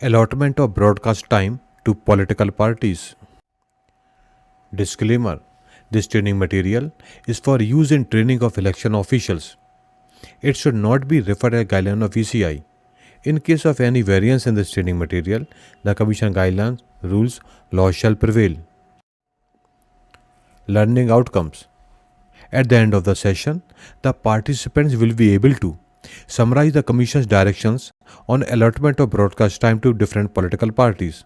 Allotment of broadcast time to political parties. Disclaimer: this training material is for use in training of election officials. It should not be referred as guideline of ECI. In case of any variance in this training material, the Commission guidelines, rules, laws shall prevail. Learning outcomes. At the end of the session, the participants will be able to summarize the Commission's directions on allotment of broadcast time to different political parties.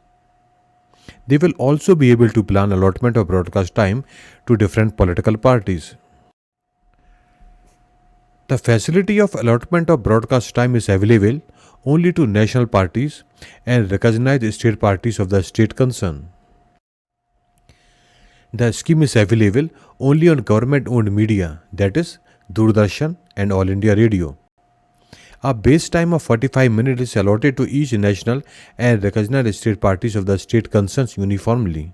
They will also be able to plan allotment of broadcast time to different political parties. The facility of allotment of broadcast time is available only to national parties and recognized state parties of the state concern. The scheme is available only on government-owned media, that is, Doordarshan and All India Radio. A base time of 45 minutes is allotted to each national and recognized state parties of the state concerns uniformly.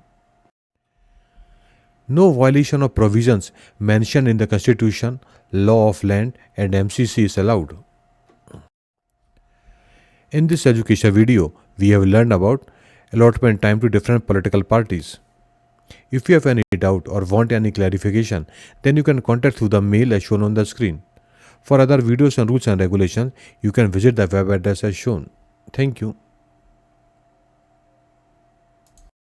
No violation of provisions mentioned in the Constitution, Law of Land and MCC is allowed. In this education video, we have learned about allotment time to different political parties. If you have any doubt or want any clarification, then you can contact through the mail as shown on the screen. For other videos on rules and regulations, you can visit the web address as shown. Thank you.